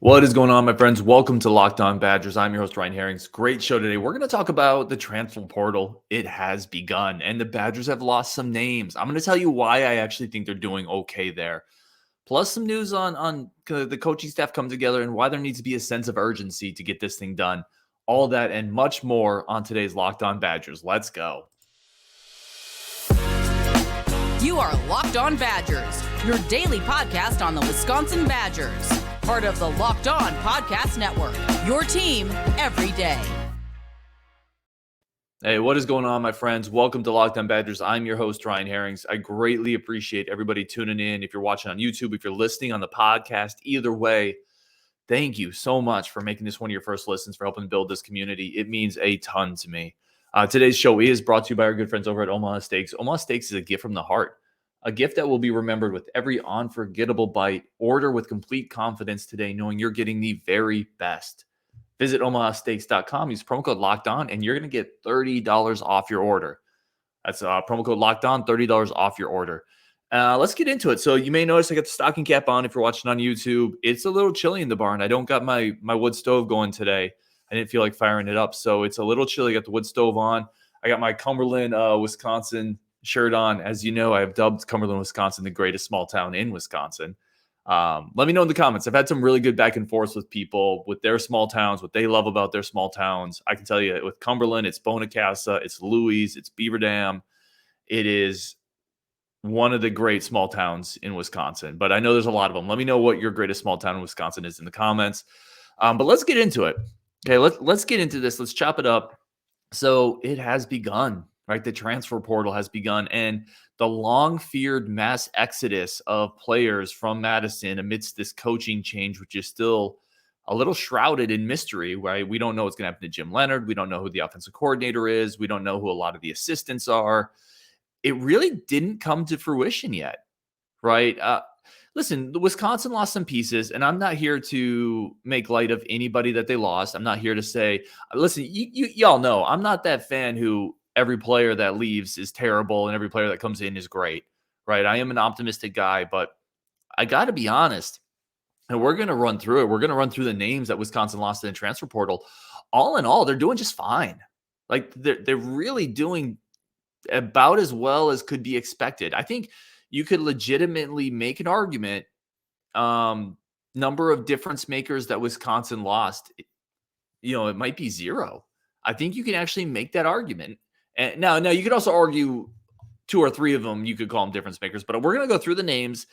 What is going on, my friends? Welcome to Locked On Badgers. I'm your host, Ryan Herrings. Great show today. We're going to talk about the transfer portal. It has begun, and the Badgers have lost some names. I'm going to tell you why I actually think they're doing okay there. Plus some news on the coaching staff come together and why there needs to be a sense of urgency to get this thing done. All that and much more on today's Locked On Badgers. Let's go. You are Locked On Badgers, your daily podcast on the Wisconsin Badgers. Part of the Locked On Podcast Network, your team every day. Hey, what is going on, my friends? Welcome to Locked On Badgers. I'm your host, Ryan Herrings. I greatly appreciate everybody tuning in. If you're watching on YouTube, if you're listening on the podcast, either way, thank you so much for making this one of your first listens, for helping build this community. It means a ton to me. Today's show is brought to you by our good friends over at Omaha Steaks. Omaha Steaks is a gift from the heart. A gift that will be remembered with every unforgettable bite. Order with complete confidence today, knowing you're getting the very best. Visit omahasteaks.com, use promo code LOCKEDON, and you're going to get $30 off your order. That's promo code LOCKEDON, $30 off your order. Let's get into it. So you may notice I got the stocking cap on if you're watching on YouTube. It's a little chilly in the barn. I don't got my wood stove going today. I didn't feel like firing it up, so it's a little chilly. I got the wood stove on. I got my Cumberland, Wisconsin shirt on. As you know, I have dubbed Cumberland, Wisconsin, the greatest small town in Wisconsin. Let me know in the comments. I've had some really good back and forth with people with their small towns, what they love about their small towns. I can tell you with Cumberland, it's Bonacassa, it's Louis, it's Beaver Dam. It is one of the great small towns in Wisconsin, but I know there's a lot of them. Let me know what your greatest small town in Wisconsin is in the comments. But let's get into it. Okay, let's get into this. Let's chop it up. So it has begun. Right, the transfer portal has begun, and the long-feared mass exodus of players from Madison amidst this coaching change, which is still a little shrouded in mystery. Right, we don't know what's going to happen to Jim Leonhard. We don't know who the offensive coordinator is. We don't know who a lot of the assistants are. It really didn't come to fruition yet. Right. Listen, Wisconsin lost some pieces, and I'm not here to make light of anybody that they lost. I'm not here to say, listen, y'all know I'm not that fan who every player that leaves is terrible and every player that comes in is great, right? I am an optimistic guy, but I got to be honest, and we're going to run through it. We're going to run through the names that Wisconsin lost in the transfer portal. All in all, they're doing just fine. Like they're really doing about as well as could be expected. I think you could legitimately make an argument. Number of difference makers that Wisconsin lost, it might be zero. I think you can actually make that argument. And now you could also argue two or three of them, you could call them difference makers, but we're going to go through the names.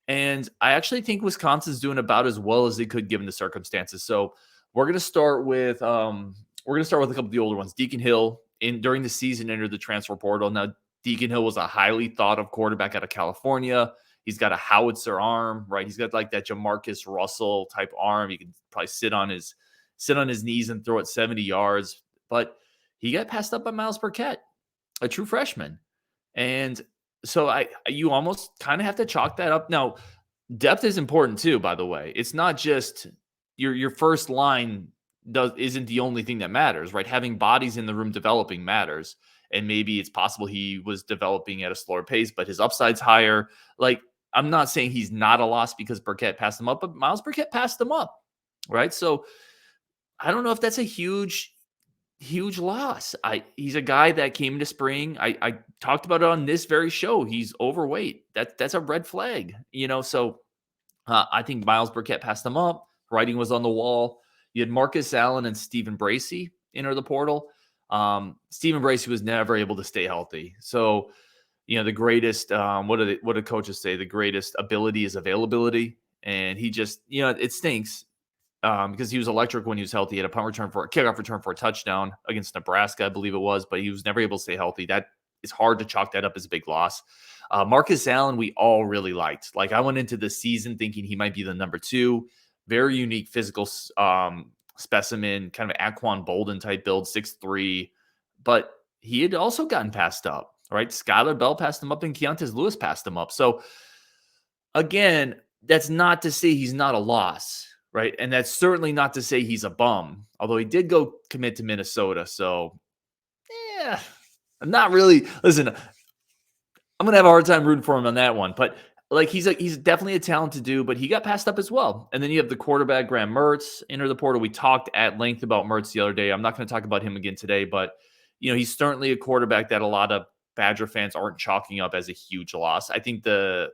And I actually think Wisconsin's doing about as well as they could given the circumstances. So we're going to start with a couple of the older ones. Deacon Hill during the season entered the transfer portal. Now Deacon Hill was a highly thought of quarterback out of California. He's got a howitzer arm, right? He's got like that Jamarcus Russell type arm. He can probably sit on his knees and throw it 70 yards. But he got passed up by Miles Burkett, a true freshman. And so you almost kind of have to chalk that up. Now, depth is important too, by the way. It's not just your first line isn't the only thing that matters, right? Having bodies in the room developing matters. And maybe it's possible he was developing at a slower pace, but his upside's higher. Like, I'm not saying he's not a loss because Burkett passed him up, but Miles Burkett passed him up, right? So I don't know if that's a huge loss. He's a guy that came into spring. I talked about it on this very show. He's overweight. That's a red flag, So I think Miles Burkett passed him up. Writing was on the wall. You had Marcus Allen and Stephen Bracey enter the portal. Stephen Bracey was never able to stay healthy. So, the greatest, what do coaches say? The greatest ability is availability. And he just, it stinks. Because he was electric when he was healthy. He had a kickoff return for a touchdown against Nebraska, I believe it was, but he was never able to stay healthy. That is hard to chalk that up as a big loss. Marcus Allen, we all really liked. Like, I went into the season thinking he might be the number 2, very unique physical specimen, kind of Aquan Bolden type build, 6'3", but he had also gotten passed up, right? Skylar Bell passed him up and Keontae Lewis passed him up. So again, that's not to say he's not a loss. Right. And that's certainly not to say he's a bum, although he did go commit to Minnesota. So, I'm not really. Listen, I'm going to have a hard time rooting for him on that one. But like he's definitely a talented dude, but he got passed up as well. And then you have the quarterback Graham Mertz enter the portal. We talked at length about Mertz the other day. I'm not going to talk about him again today, but he's certainly a quarterback that a lot of Badger fans aren't chalking up as a huge loss. I think the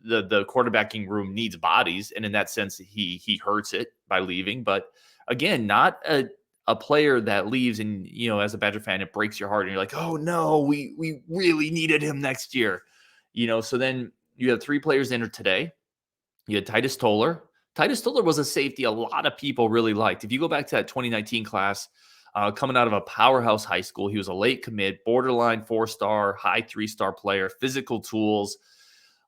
quarterbacking room needs bodies, and in that sense, he hurts it by leaving. But again, not a player that leaves, and as a Badger fan, it breaks your heart, and you're like, oh no, we really needed him next year. So then you have 3 players entered today. You had Titus Toller. Titus Toller was a safety a lot of people really liked. If you go back to that 2019 class, coming out of a powerhouse high school, he was a late commit, borderline 4-star, high 3-star player, physical tools.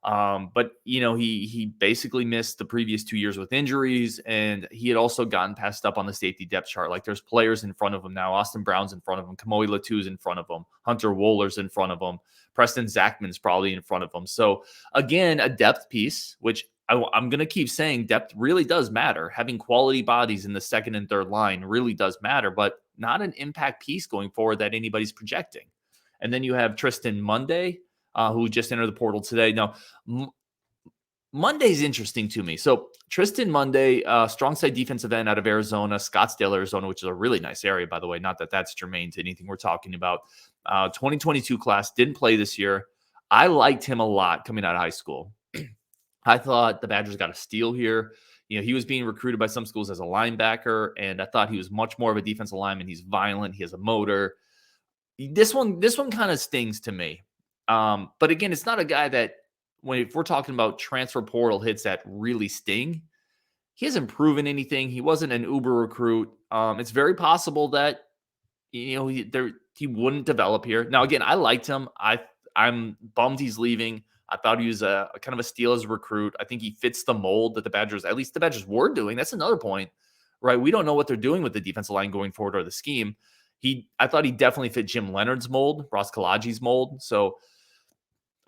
But he basically missed the previous 2 years with injuries, and he had also gotten passed up on the safety depth chart. Like, there's players in front of him now. Austin Brown's in front of him. Kamoe Latu's in front of him. Hunter Woller's in front of him. Preston Zachman's probably in front of him. So again, a depth piece, which I'm going to keep saying, depth really does matter. Having quality bodies in the second and third line really does matter, but not an impact piece going forward that anybody's projecting. And then you have Tristan Monday, who just entered the portal today. Now, Monday's interesting to me. So Tristan Monday, strong side defensive end out of Arizona, Scottsdale, Arizona, which is a really nice area, by the way. Not that that's germane to anything we're talking about. 2022 class, didn't play this year. I liked him a lot coming out of high school. I thought the Badgers got a steal here. He was being recruited by some schools as a linebacker, and I thought he was much more of a defensive lineman. He's violent. He has a motor. This one kind of stings to me. But again, it's not a guy that, if we're talking about transfer portal hits that really sting, he hasn't proven anything. He wasn't an uber recruit. It's very possible that he wouldn't develop here. Now, again, I liked him. I'm bummed he's leaving. I thought he was a kind of a steal as a recruit. I think he fits the mold that the Badgers were doing. That's another point, right? We don't know what they're doing with the defensive line going forward or the scheme. I thought he definitely fit Jim Leonhard's mold, Ross Kalaji's mold. So,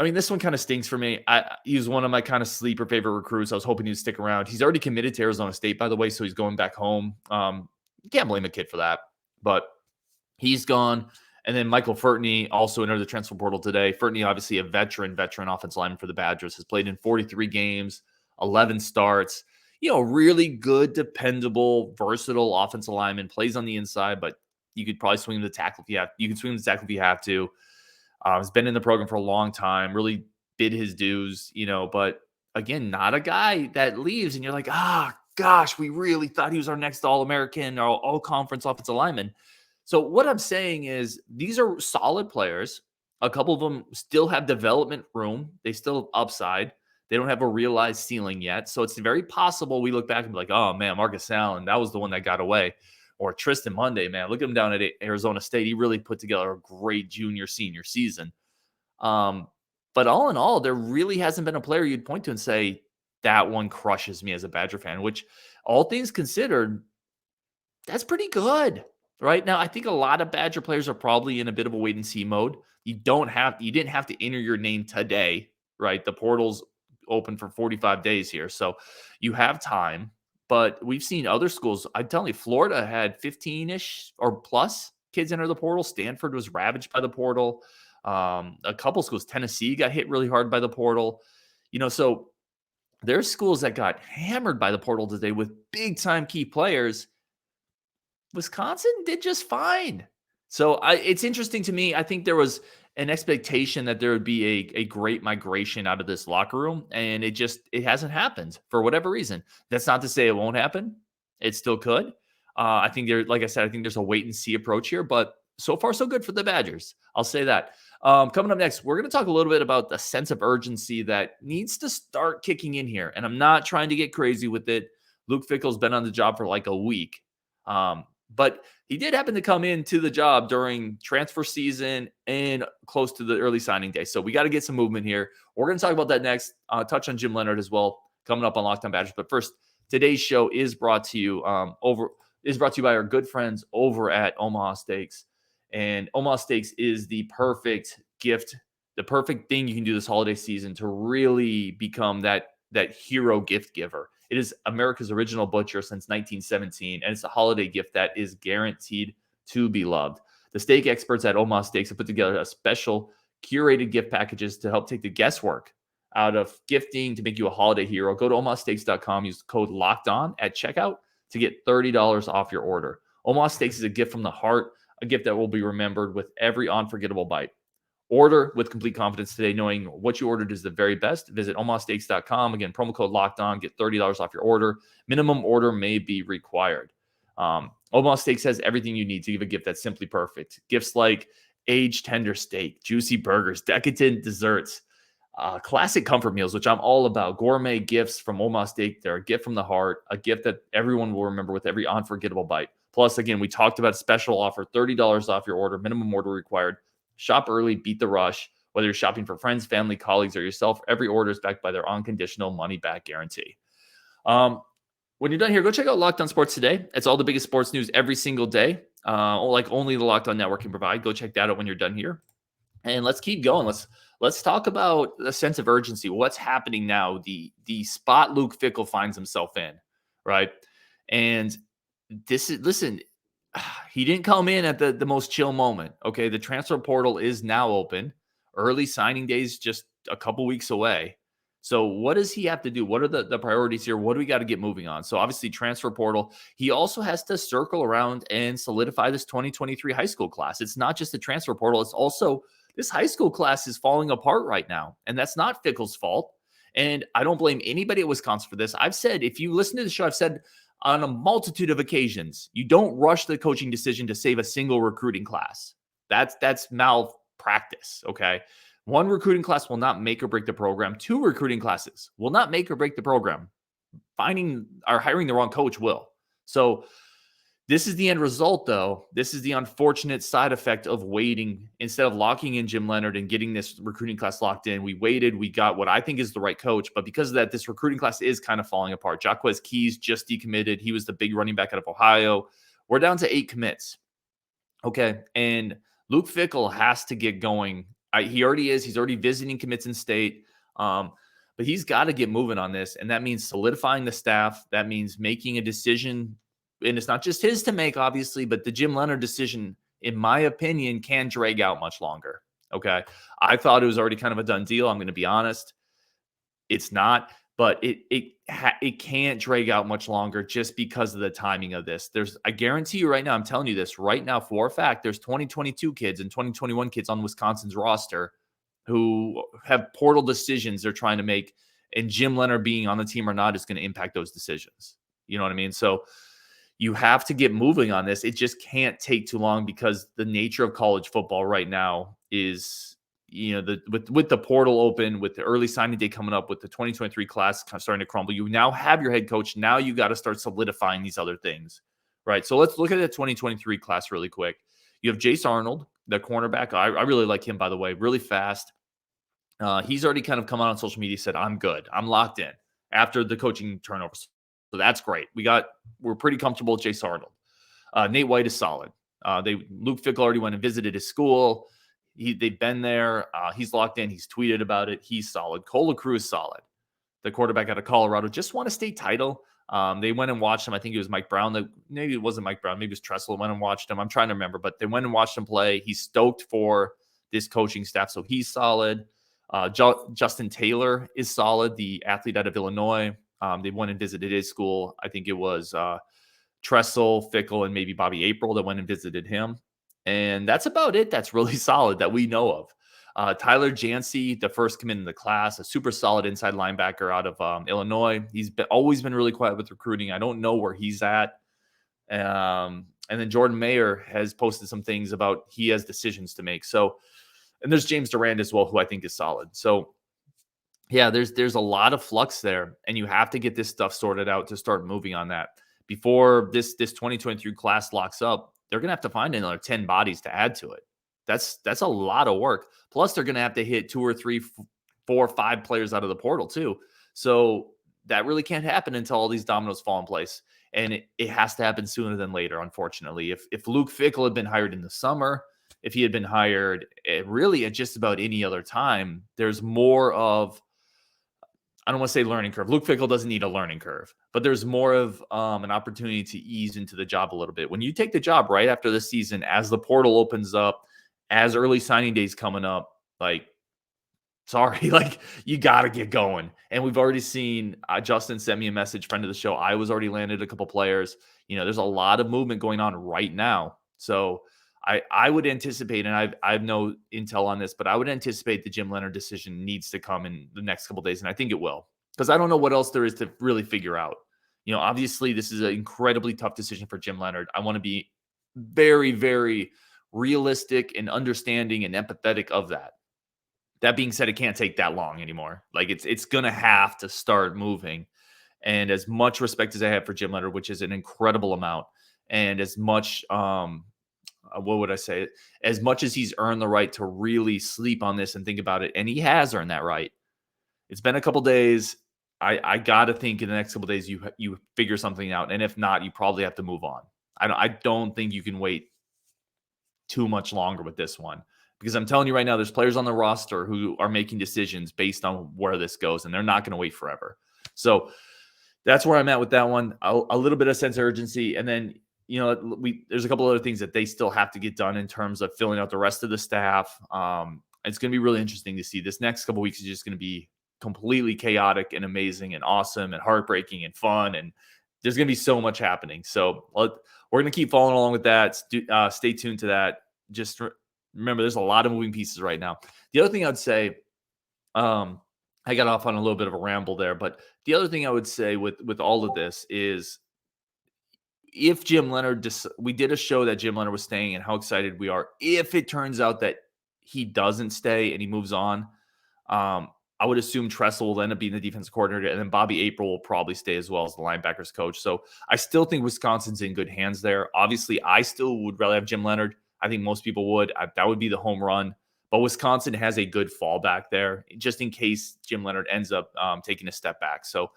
I mean, this one kind of stings for me. He was one of my kind of sleeper favorite recruits. I was hoping he'd stick around. He's already committed to Arizona State, by the way, so he's going back home. Can't blame a kid for that, but he's gone. And then Michael Furtney also entered the transfer portal today. Furtney, obviously a veteran offensive lineman for the Badgers, has played in 43 games, 11 starts. Really good, dependable, versatile offensive lineman. Plays on the inside, but you could probably swing the tackle if you have. You can swing the tackle if you have to. Has been in the program for a long time. Really bid his dues. But again, not a guy that leaves and you're like, gosh, we really thought he was our next All-American or All-Conference offensive lineman. So what I'm saying is these are solid players. A couple of them still have development room. They still have upside. They don't have a realized ceiling yet. So it's very possible we look back and be like, oh, man, Marcus Allen, that was the one that got away. Or Tristan Monday, man, look at him down at Arizona State. He really put together a great senior season. But all in all, there really hasn't been a player you'd point to and say, that one crushes me as a Badger fan, which all things considered, that's pretty good. Right now, I think a lot of Badger players are probably in a bit of a wait and see mode. You didn't have to enter your name today, right? The portal's open for 45 days here. So you have time, but we've seen other schools. I'm telling you, Florida had 15-ish or plus kids enter the portal. Stanford was ravaged by the portal. A couple schools, Tennessee got hit really hard by the portal. So there's schools that got hammered by the portal today with big time key players. Wisconsin did just fine. So it's interesting to me. I think there was an expectation that there would be a great migration out of this locker room, and it hasn't happened for whatever reason. That's not to say it won't happen. It still could. I think like I said, I think there's a wait and see approach here, but so far so good for the Badgers. I'll say that. Coming up next, we're going to talk a little bit about the sense of urgency that needs to start kicking in here. And I'm not trying to get crazy with it. Luke Fickell's been on the job for like a week. But he did happen to come into the job during transfer season and close to the early signing day. So we got to get some movement here. We're going to talk about that next. Touch on Jim Leonhard as well, coming up on Locked On Badgers. But first, today's show is brought to you by our good friends over at Omaha Steaks. And Omaha Steaks is the perfect gift, the perfect thing you can do this holiday season to really become that hero gift giver. It is America's original butcher since 1917, and it's a holiday gift that is guaranteed to be loved. The steak experts at Omaha Steaks have put together a special curated gift packages to help take the guesswork out of gifting to make you a holiday hero, go to omahasteaks.com, use the code LOCKEDON at checkout to get $30 off your order. Omaha Steaks is a gift from the heart, a gift that will be remembered with every unforgettable bite. Order with complete confidence today, knowing what you ordered is the very best. Visit omahasteaks.com. Again, promo code LOCKEDON, get $30 off your order. Minimum order may be required. Omaha Steaks has everything you need to give a gift that's simply perfect. Gifts like aged tender steak, juicy burgers, decadent desserts, classic comfort meals, which I'm all about. Gourmet gifts from Omaha Steak. They're a gift from the heart, a gift that everyone will remember with every unforgettable bite. Plus, again, we talked about a special offer, $30 off your order, minimum order required. Shop early, beat the rush. Whether you're shopping for friends, family, colleagues, or yourself, every order is backed by their unconditional money-back guarantee. When you're done here, go check out Locked On Sports Today. It's all the biggest sports news every single day, like only the Locked On Network can provide. Go check that out when you're done here. And let's keep going. Let's talk about the sense of urgency. What's happening now? The spot Luke Fickell finds himself in, right? And listen, he didn't come in at the most chill moment. Okay, the transfer portal is now open. Early signing days just a couple weeks away. So what does he have to do? What are the priorities here? What do we got to get moving on? So obviously transfer portal. He also has to circle around and solidify this 2023 high school class. It's not just the transfer portal. It's also this high school class is falling apart right now. And that's not Fickell's fault. And I don't blame anybody at Wisconsin for this. I've said, if you listen to the show, I've said on a multitude of occasions, you don't rush the coaching decision to save a single recruiting class. That's malpractice, okay? One recruiting class will not make or break the program. Two recruiting classes will not make or break the program. Finding or hiring the wrong coach will. So this is the end result, though. This is the unfortunate side effect of waiting. Instead of locking in Jim Leonhard and getting this recruiting class locked in, we waited. We got what I think is the right coach. But because of that, this recruiting class is kind of falling apart. Jaquez Keys just decommitted. He was the big running back out of Ohio. We're down to 8 commits. Okay. And Luke Fickell has to get going. He already is. He's already visiting commits in state. But he's got to get moving on this. And that means solidifying the staff. That means making a decision. And it's not just his to make, obviously, but the Jim Leonhard decision, in my opinion, can drag out much longer. Okay. I thought it was already kind of a done deal. I'm going to be honest. It's not, but it can't drag out much longer just because of the timing of this. I guarantee you right now, I'm telling you this right now for a fact, there's 2022 kids and 2021 kids on Wisconsin's roster who have portal decisions they're trying to make, and Jim Leonhard being on the team or not is going to impact those decisions. You know what I mean? So you have to get moving on this. It just can't take too long because the nature of college football right now is, with the portal open, with the early signing day coming up, with the 2023 class kind of starting to crumble, you now have your head coach. Now you got to start solidifying these other things, right? So let's look at the 2023 class really quick. You have Jace Arnold, the cornerback. I really like him, by the way, really fast. He's already kind of come out on social media, said, I'm good. I'm locked in after the coaching turnovers. So that's great. We're pretty comfortable with Jace Arnold. Nate White is solid. Luke Fickell already went and visited his school. They've been there. He's locked in. He's tweeted about it. He's solid. Cole LaCruz is solid. The quarterback out of Colorado just won a state title. They went and watched him. I think it was Mike Brown. Maybe it wasn't Mike Brown. Maybe it was Tressel went and watched him. I'm trying to remember, but they went and watched him play. He's stoked for this coaching staff, so he's solid. Justin Taylor is solid, the athlete out of Illinois. They went and visited his school. I think it was Tressel, Fickell, and maybe Bobby April that went and visited him. And that's about it. That's really solid that we know of. Tyler Jancy, the first commit in the class, a super solid inside linebacker out of Illinois. He's always been really quiet with recruiting. I don't know where he's at. And then Jordan Mayer has posted some things about he has decisions to make. So, and there's James Durand as well, who I think is solid. So, yeah, there's a lot of flux there, and you have to get this stuff sorted out to start moving on that. Before this 2023 class locks up, they're going to have to find another 10 bodies to add to it. That's a lot of work. Plus, they're going to have to hit 2 or 3, 4, 5 players out of the portal too. So that really can't happen until all these dominoes fall in place. And it has to happen sooner than later, unfortunately. If Luke Fickell had been hired in the summer, if he had been hired really at just about any other time, there's more of, I don't want to say learning curve. Luke Fickell doesn't need a learning curve, but there's more of an opportunity to ease into the job a little bit. When you take the job right after the season, as the portal opens up, as early signing days coming up, like Sorry, like you got to get going. And we've already seen Justin sent me a message, friend of the show. I was already landed a couple players. There's a lot of movement going on right now. So I would anticipate, and I have no intel on this, but I would anticipate the Jim Leonhard decision needs to come in the next couple days. And I think it will, because I don't know what else there is to really figure out. Obviously this is an incredibly tough decision for Jim Leonhard. I want to be very, very realistic and understanding and empathetic of that. That being said, it can't take that long anymore. Like it's going to have to start moving. And as much respect as I have for Jim Leonhard, which is an incredible amount, and as much, what would I say? As much as he's earned the right to really sleep on this and think about it, and he has earned that right. It's been a couple days. I got to think in the next couple days you figure something out, and if not, you probably have to move on. I don't think you can wait too much longer with this one. Because I'm telling you right now, there's players on the roster who are making decisions based on where this goes, and they're not going to wait forever. So that's where I'm at with that one. A little bit of sense of urgency. And then, there's a couple other things that they still have to get done in terms of filling out the rest of the staff. It's going to be really interesting to see. This next couple weeks is just going to be completely chaotic and amazing and awesome and heartbreaking and fun. And there's going to be so much happening. So we're going to keep following along with that. Stay tuned to that. Just remember, there's a lot of moving pieces right now. The other thing I'd say, I got off on a little bit of a ramble there, but the other thing I would say with all of this is if Jim Leonhard, we did a show that Jim Leonhard was staying and how excited we are. If it turns out that he doesn't stay and he moves on, I would assume Tressel will end up being the defensive coordinator, and then Bobby April will probably stay as well as the linebackers coach. So I still think Wisconsin's in good hands there. Obviously, I still would rather have Jim Leonhard. I think most people would. That would be the home run. But Wisconsin has a good fallback there, just in case Jim Leonhard ends up taking a step back. So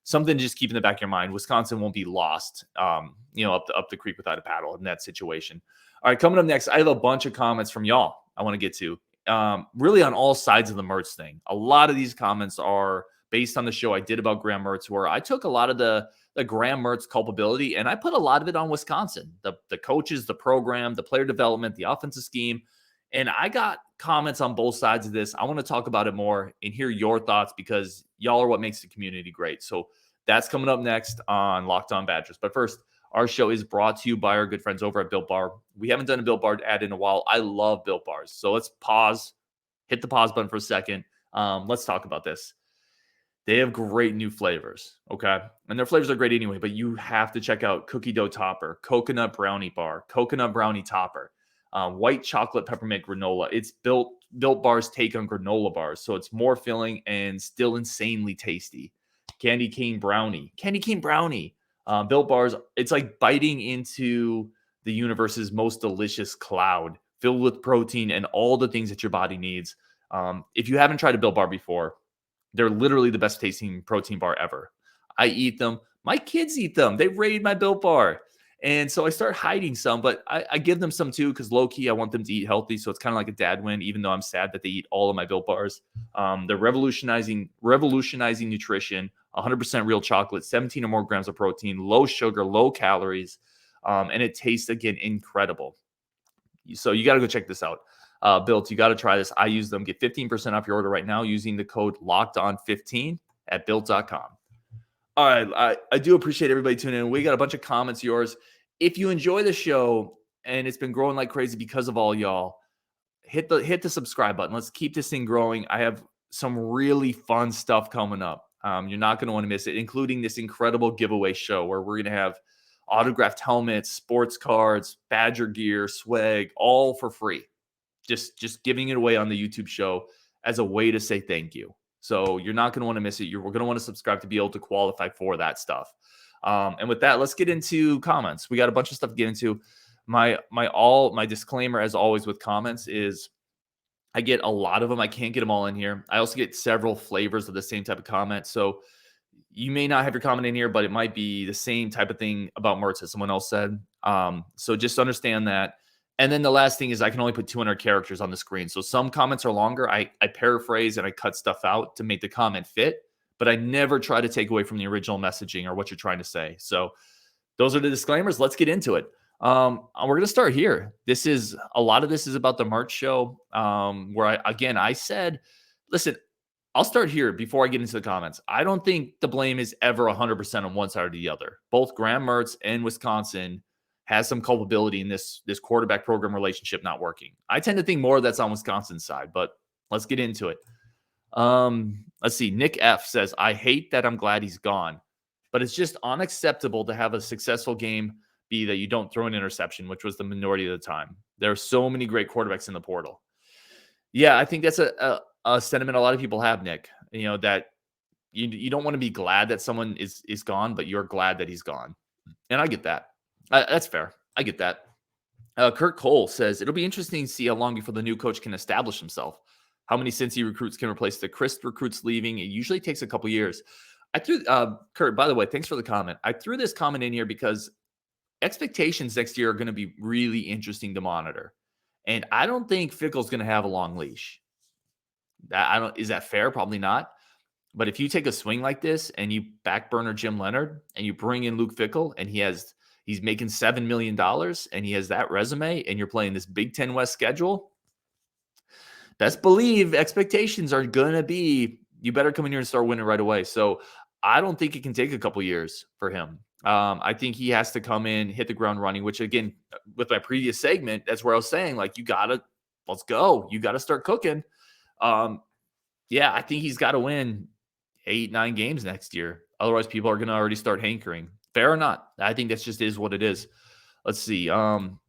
something to just keep in the back of your mind. Wisconsin won't be lost, up the creek without a paddle in that situation. All right, coming up next, I have a bunch of comments from y'all I want to get to. Really on all sides of the Mertz thing. A lot of these comments are based on the show I did about Graham Mertz, where I took a lot of the Graham Mertz culpability, and I put a lot of it on Wisconsin, the coaches, the program, the player development, the offensive scheme. And I got comments on both sides of this. I want to talk about it more and hear your thoughts, because y'all are what makes the community great. So that's coming up next on Locked On Badgers. But first, our show is brought to you by our good friends over at Built Bar. We haven't done a Built Bar ad in a while. I love Built Bars. So let's hit the pause button for a second. Let's talk about this. They have great new flavors, okay? And their flavors are great anyway, but you have to check out Cookie Dough Topper, Coconut Brownie Bar, Coconut Brownie Topper, White Chocolate Peppermint Granola. It's Built Bar's take on granola bars, so it's more filling and still insanely tasty. Candy Cane Brownie. Built Bars, it's like biting into the universe's most delicious cloud, filled with protein and all the things that your body needs. If you haven't tried a Built Bar before, they're literally the best tasting protein bar ever. I eat them. My kids eat them. They raid my Built Bar. And so I start hiding some, but I give them some too, because low-key, I want them to eat healthy. So it's kind of like a dad win, even though I'm sad that they eat all of my Built Bars. They're revolutionizing nutrition, 100% real chocolate, 17 or more grams of protein, low sugar, low calories, and it tastes, again, incredible. So you got to go check this out. Built, you got to try this. I use them. Get 15% off your order right now using the code LOCKEDON15 at built.com. All right. I do appreciate everybody tuning in. We got a bunch of comments yours. If you enjoy the show and it's been growing like crazy because of all y'all, hit the subscribe button. Let's keep this thing growing. I have some really fun stuff coming up. You're not going to want to miss it, including this incredible giveaway show where we're going to have autographed helmets, sports cards, Badger gear, swag, all for free. Just giving it away on the YouTube show as a way to say thank you. So you're not going to want to miss it. We're going to want to subscribe to be able to qualify for that stuff. And with that, let's get into comments. We got a bunch of stuff to get into. My disclaimer, as always with comments, is I get a lot of them. I can't get them all in here. I also get several flavors of the same type of comment. So you may not have your comment in here, but it might be the same type of thing about Mertz as someone else said. So just understand that. And then the last thing is I can only put 200 characters on the screen. So some comments are longer. I paraphrase and I cut stuff out to make the comment fit, but I never try to take away from the original messaging or what you're trying to say. So those are the disclaimers. Let's get into it. We're going to start here. A lot of this is about the Mertz show, where I said, listen, I'll start here before I get into the comments. I don't think the blame is ever 100% on one side or the other. Both Graham Mertz and Wisconsin has some culpability in this quarterback program relationship not working. I tend to think more that's on Wisconsin's side, but let's get into it. Let's see. Nick F says, I hate that I'm glad he's gone, but it's just unacceptable to have a successful game be that you don't throw an interception, which was the minority of the time. There are so many great quarterbacks in the portal. Yeah, I think that's a sentiment a lot of people have, Nick. You know, that you don't want to be glad that someone is gone, but you're glad that he's gone. And I get that. That's fair. I get that. Kurt Cole says, it'll be interesting to see how long before the new coach can establish himself. How many Cincy recruits can replace the crisp recruits leaving? It usually takes a couple years. I threw, Kurt, by the way, thanks for the comment. I threw this comment in here because expectations next year are going to be really interesting to monitor. And I don't think Fickell's going to have a long leash. Is that fair? Probably not. But if you take a swing like this and you backburner Jim Leonhard and you bring in Luke Fickell and he's making $7 million and he has that resume and you're playing this Big Ten West schedule, best believe expectations are going to be, you better come in here and start winning right away. So I don't think it can take a couple years for him. I think he has to come in, hit the ground running, which again, with my previous segment, that's where I was saying, like, let's go. You got to start cooking. Yeah, I think he's got to win 8-9 games next year. Otherwise, people are going to already start hankering. Fair or not? I think that's just is what it is. Let's see. Tang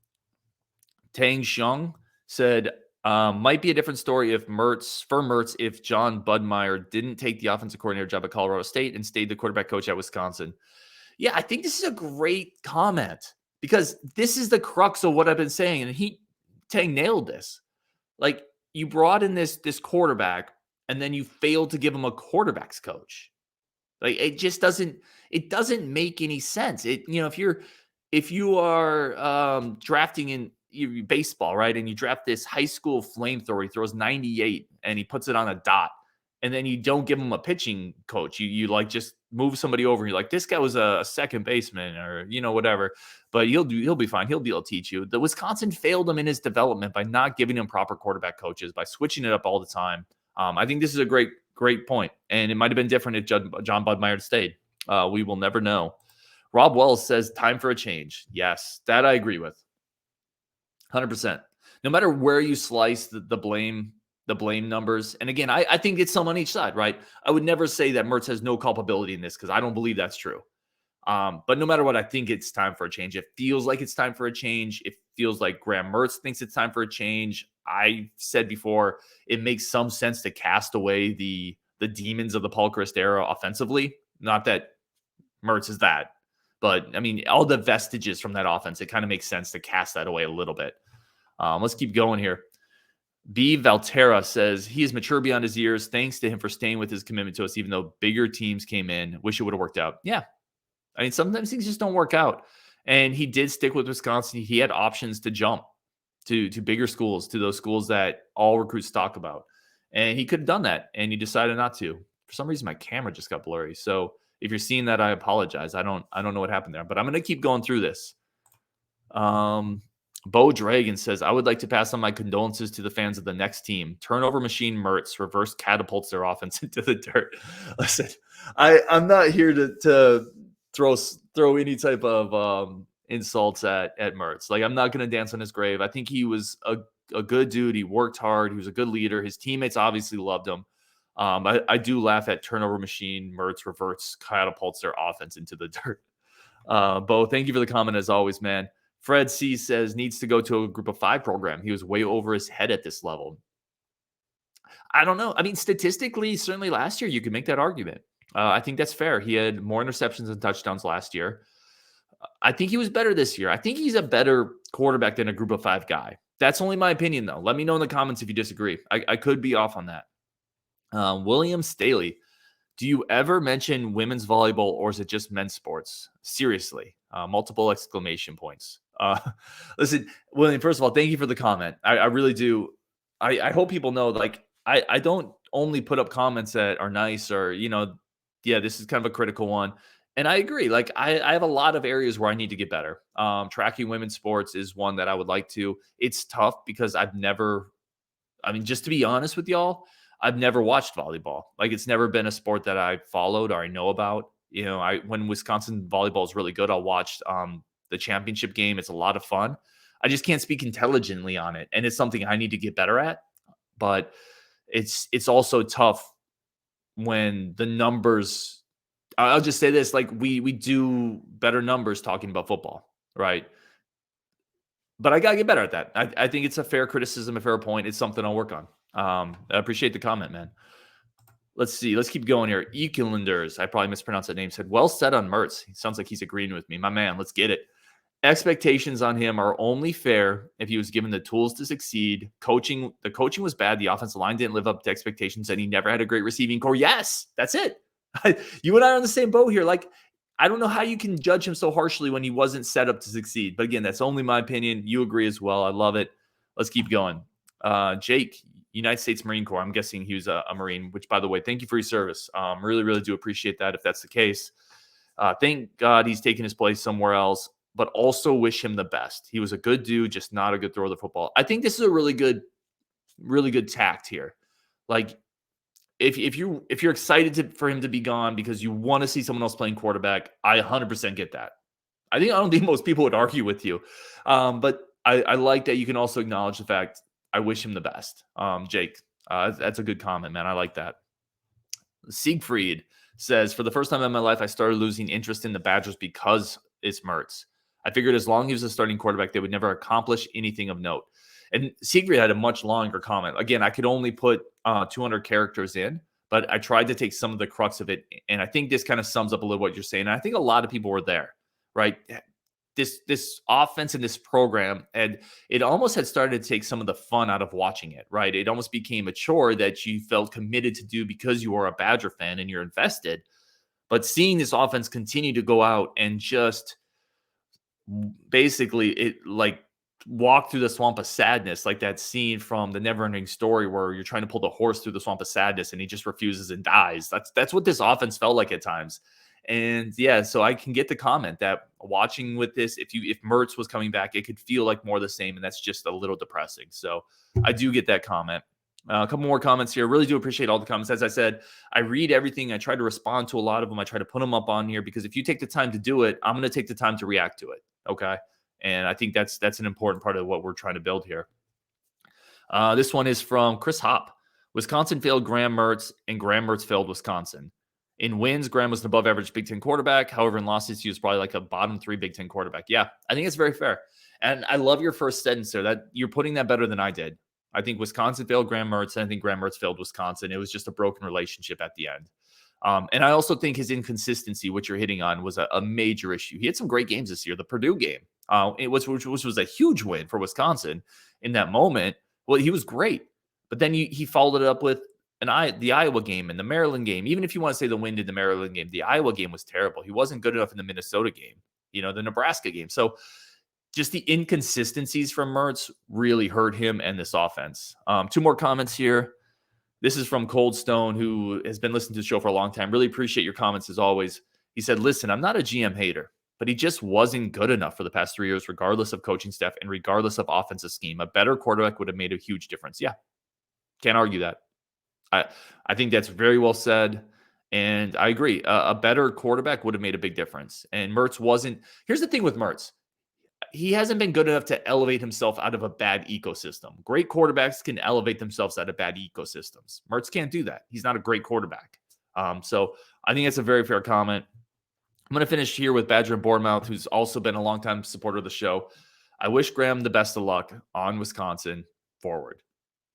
Xiong said, might be a different story if John Budmeyer didn't take the offensive coordinator job at Colorado State and stayed the quarterback coach at Wisconsin. Yeah, I think this is a great comment because this is the crux of what I've been saying. And Tang nailed this. Like, you brought in this quarterback and then you failed to give him a quarterback's coach. Like, it just doesn't make any sense. If you are drafting in baseball, right? And you draft this high school flamethrower, he throws 98 and he puts it on a dot. And then you don't give him a pitching coach. You like just move somebody over. You're like, this guy was a second baseman or, whatever, but he'll be fine. He'll be able to teach you. The Wisconsin failed him in his development by not giving him proper quarterback coaches, by switching it up all the time. I think this is a great point. And it might've been different if John Budmeyer stayed. We will never know. Rob Wells says time for a change. Yes, that I agree with. 100%. No matter where you slice the blame numbers. And again, I think it's some on each side, right? I would never say that Mertz has no culpability in this because I don't believe that's true. But no matter what, I think it's time for a change. It feels like it's time for a change. It feels like Graham Mertz thinks it's time for a change. I said before, it makes some sense to cast away the demons of the Paul Chryst era offensively. Not that Mertz is that, but I mean, all the vestiges from that offense, it kind of makes sense to cast that away a little bit. Let's keep going here. B. Valterra says he is mature beyond his years. Thanks to him for staying with his commitment to us, even though bigger teams came in. Wish it would have worked out. Yeah. I mean, sometimes things just don't work out. And he did stick with Wisconsin. He had options to jump to bigger schools, to those schools that all recruits talk about. And he could have done that, and he decided not to. For some reason, my camera just got blurry. So if you're seeing that, I apologize. I don't know what happened there, but I'm going to keep going through this. Bo Dragon says, I would like to pass on my condolences to the fans of the next team. Turnover machine Mertz reverse catapults their offense into the dirt. Listen, I'm not here to throw any type of insults at Mertz. Like, I'm not going to dance on his grave. I think he was a good dude. He worked hard. He was a good leader. His teammates obviously loved him. I do laugh at turnover machine Mertz reverse catapults their offense into the dirt. Bo, thank you for the comment as always, man. Fred C says needs to go to a group of 5 program. He was way over his head at this level. I don't know. I mean, statistically, certainly last year, you could make that argument. I think that's fair. He had more interceptions and touchdowns last year. I think he was better this year. I think he's a better quarterback than a group of 5 guy. That's only my opinion, though. Let me know in the comments if you disagree. I could be off on that. William Staley, do you ever mention women's volleyball or is it just men's sports? Seriously, multiple exclamation points. Listen, William, first of all, thank you for the comment. I really do. I hope people know, like, I don't only put up comments that are nice or, yeah, this is kind of a critical one. And I agree. Like, I have a lot of areas where I need to get better. Tracking women's sports is one that I would like to. It's tough because just to be honest with y'all, I've never watched volleyball. Like, it's never been a sport that I followed or I know about. When Wisconsin volleyball is really good, I'll watch the championship game. It's a lot of fun. I just can't speak intelligently on it, and it's something I need to get better at. But it's also tough when the numbers. I'll just say this: like we do better numbers talking about football, right? But I gotta get better at that. I think it's a fair criticism, a fair point. It's something I'll work on. I appreciate the comment, man. Let's see. Let's keep going here. Ekelanders, I probably mispronounced that name, said, well said on Mertz. He sounds like he's agreeing with me. My man, let's get it. Expectations on him are only fair if he was given the tools to succeed. The coaching was bad. The offensive line didn't live up to expectations, and he never had a great receiving core. Yes, that's it. You and I are on the same boat here. Like, I don't know how you can judge him so harshly when he wasn't set up to succeed. But again, that's only my opinion. You agree as well. I love it. Let's keep going. Jake, United States Marine Corps. I'm guessing he was a Marine, which, by the way, thank you for your service. Really, really do appreciate that if that's the case. Thank God he's taking his place somewhere else, but also wish him the best. He was a good dude, just not a good thrower of the football. I think this is a really good tact here. Like, if you're excited for him to be gone because you want to see someone else playing quarterback, I 100% get that. I don't think most people would argue with you. But I like that you can also acknowledge the fact I wish him the best. Jake, that's a good comment, man. I like that. Siegfried says, for the first time in my life, I started losing interest in the Badgers because it's Mertz. I figured as long as he was a starting quarterback, they would never accomplish anything of note. And Siegfried had a much longer comment. Again, I could only put 200 characters in, but I tried to take some of the crux of it. And I think this kind of sums up a little what you're saying. And I think a lot of people were there, right? This offense and this program, and it almost had started to take some of the fun out of watching it, right? It almost became a chore that you felt committed to do because you are a Badger fan and you're invested. But seeing this offense continue to go out and just basically walk through the swamp of sadness, like that scene from the Neverending Story where you're trying to pull the horse through the swamp of sadness and he just refuses and dies. That's what this offense felt like at times. And yeah, so I can get the comment that watching with this, if Mertz was coming back, it could feel like more the same, and that's just a little depressing. So I do get that comment. A couple more comments here. Really do appreciate all the comments. As I said, I read everything. I try to respond to a lot of them. I try to put them up on here because if you take the time to do it, I'm going to take the time to react to it. Okay. And I think that's an important part of what we're trying to build here. This one is from Chris Hopp. Wisconsin failed Graham Mertz, and Graham Mertz failed Wisconsin. In wins, Graham was an above-average Big Ten quarterback. However, in losses, he was probably like a bottom 3 Big Ten quarterback. Yeah, I think it's very fair. And I love your first sentence there. That you're putting that better than I did. I think Wisconsin failed Graham Mertz, and I think Graham Mertz failed Wisconsin. It was just a broken relationship at the end. And I also think his inconsistency, which you're hitting on, was a major issue. He had some great games this year. The Purdue game, which was a huge win for Wisconsin in that moment. Well, he was great. But then he followed it up with the Iowa game and the Maryland game. Even if you want to say the win in the Maryland game, the Iowa game was terrible. He wasn't good enough in the Minnesota game, the Nebraska game. So just the inconsistencies from Mertz really hurt him and this offense. 2 more comments here. This is from Cold Stone, who has been listening to the show for a long time. Really appreciate your comments as always. He said, listen, I'm not a GM hater, but he just wasn't good enough for the past 3 years, regardless of coaching staff and regardless of offensive scheme. A better quarterback would have made a huge difference. Yeah, can't argue that. I think that's very well said. And I agree. A better quarterback would have made a big difference. And Mertz wasn't. Here's the thing with Mertz. He hasn't been good enough to elevate himself out of a bad ecosystem. Great quarterbacks can elevate themselves out of bad ecosystems. Mertz can't do that. He's not a great quarterback. So I think that's a very fair comment. I'm going to finish here with Badger and Bournemouth, who's also been a longtime supporter of the show. I wish Graham the best of luck on Wisconsin forward.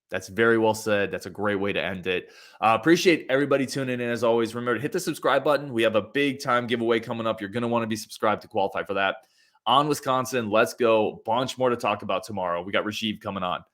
That's very well said. That's a great way to end it. Appreciate everybody tuning in as always. Remember to hit the subscribe button. We have a big time giveaway coming up. You're going to want to be subscribed to qualify for that. On Wisconsin, let's go. Bunch more to talk about tomorrow. We got Rajiv coming on.